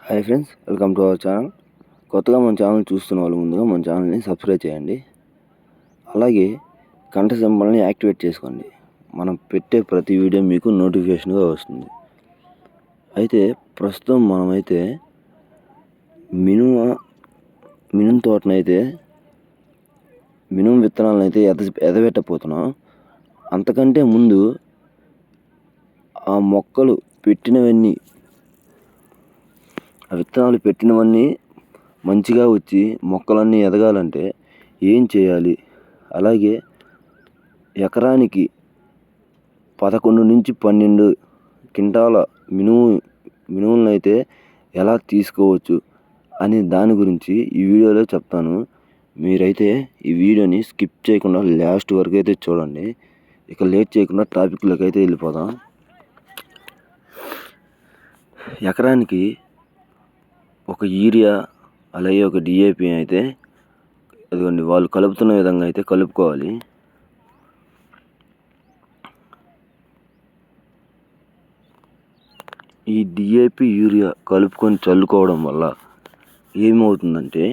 Hi friends, welcome to our channel. కొత్తగా మన channel చూస్తున్న వాళ్ళు ముందుగా మన ఛానల్ని సబ్స్క్రైబ్ చేయండి. అలాగే గంట సింబల్ని యాక్టివేట్ చేసుకోండి. మనం పెట్టే ప్రతి వీడియో మీకు నోటిఫికేషన్గా వస్తుంది. అయితే ప్రస్తుతం మనమైతే మినుము తోటనైతే మినుము విత్తనాలను అయితే ఎదబెట్టపోతున్నాం. అంతకంటే ముందు ఆ మొక్కలు పెట్టినవన్నీ ఆ విత్తనాలు పెట్టినవన్నీ మంచిగా వచ్చి మొక్కలన్నీ ఎదగాలంటే ఏం చేయాలి, అలాగే ఎకరానికి 11 నుంచి 12 క్వింటాల మినుములను అయితే ఎలా తీసుకోవచ్చు అని దాని గురించి ఈ వీడియోలో చెప్తాను. మీరైతే ఈ వీడియోని స్కిప్ చేయకుండా లాస్ట్ వరకు అయితే చూడండి. ఇక లేట్ చేయకుండా టాపిక్లోకి అయితే వెళ్ళిపోదాం. ఎకరానికి ఒక యూరియా అలాగే ఒక DAP అయితే అదిగోండి వాళ్ళు కలుపుతున్న విధంగా అయితే కలుపుకోవాలి. ఈ DAP యూరియా కలుపుకొని చల్లుకోవడం వల్ల ఏమవుతుందంటే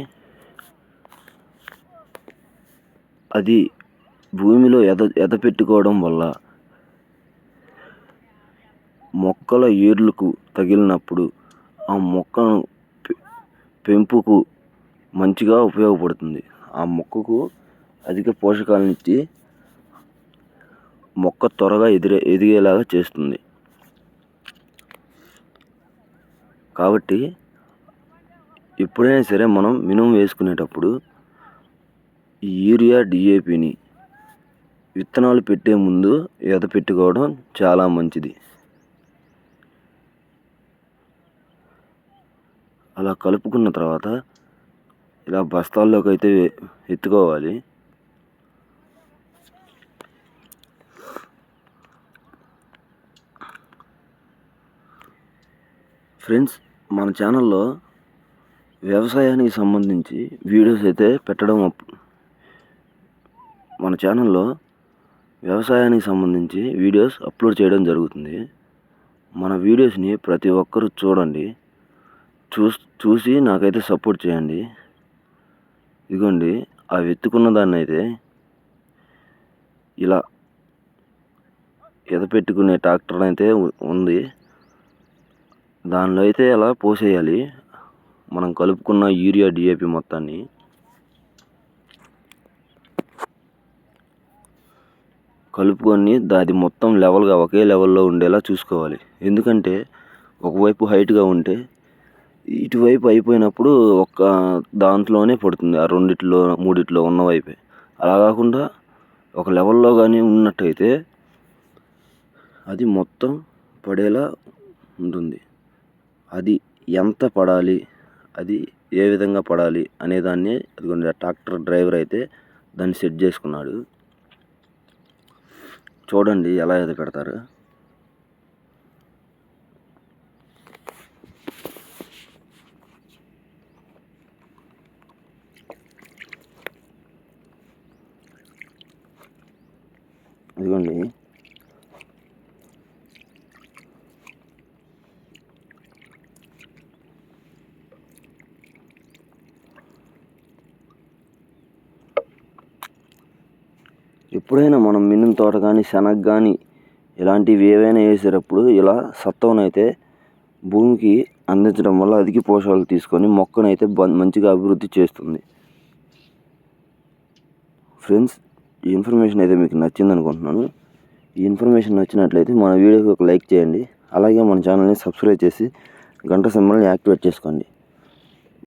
అది భూమిలో ఎదపెట్టుకోవడం వల్ల మొక్కల ఏర్లకు తగిలినప్పుడు ఆ మొక్కను పెంపుకు మంచిగా ఉపయోగపడుతుంది. ఆ మొక్కకు అధిక పోషకాలను ఇచ్చి మొక్క త్వరగా ఎదిగేలాగా చేస్తుంది. కాబట్టి ఎప్పుడైనా సరే మనం మినుము వేసుకునేటప్పుడు ఈ యూరియా DAPని విత్తనాలు పెట్టే ముందు ఎదపెట్టుకోవడం చాలా మంచిది. అలా కలుపుకున్న తర్వాత ఇలా బస్తాల్లోకి అయితే ఎత్తుకోవాలి. ఫ్రెండ్స్, మన ఛానల్లో వ్యవసాయానికి సంబంధించి వీడియోస్ అయితే అప్లోడ్ చేయడం జరుగుతుంది. మన వీడియోస్ని ప్రతి ఒక్కరూ చూడండి. చూసి నాకైతే సపోర్ట్ చేయండి. ఇదిగోండి ఆ వెతుకున్న దాన్ని అయితే ఇలా ఎదపెట్టుకునే ట్రాక్టర్ అయితే ఉంది. దానిలో అయితే ఇలా పోసేయాలి మనం కలుపుకున్న యూరియా DAP మొత్తాన్ని. కలుపుకొని అది మొత్తం లెవెల్గా ఒకే లెవెల్లో ఉండేలా చూసుకోవాలి. ఎందుకంటే ఒకవైపు హైట్గా ఉంటే ఇటువైపు అయిపోయినప్పుడు ఒక్క దాంట్లోనే పడుతుంది, ఆ రెండిట్లో మూడిట్లో ఉన్న వైపే. అలా కాకుండా ఒక లెవెల్లో కానీ ఉన్నట్టయితే అది మొత్తం పడేలా ఉంటుంది. అది ఎంత పడాలి, అది ఏ విధంగా పడాలి అనేదాన్ని అదిగోండి ఆ ట్రాక్టర్ డ్రైవర్ అయితే దాన్ని సెట్ చేసుకున్నాడు. చూడండి ఎలా ఎదపెడతారు. ఇదిగోండి ఎప్పుడైనా మనం మినుము తోట కానీ శనగ కానీ ఇలాంటివి ఏవైనా వేసేటప్పుడు ఇలా సత్వనైతే భూమికి అందించడం వల్ల అధిక పోషకాలు తీసుకొని మొక్కనైతే మంచిగా అభివృద్ధి చేస్తుంది. ఫ్రెండ్స్, ఈ ఇన్ఫర్మేషన్ అయితే మీకు నచ్చింది అనుకుంటున్నాను. ఈ ఇన్ఫర్మేషన్ నచ్చినట్లయితే మన వీడియోకి ఒక లైక్ చేయండి. అలాగే మన ఛానల్ని సబ్స్క్రైబ్ చేసి గంట సింబల్ని యాక్టివేట్ చేసుకోండి.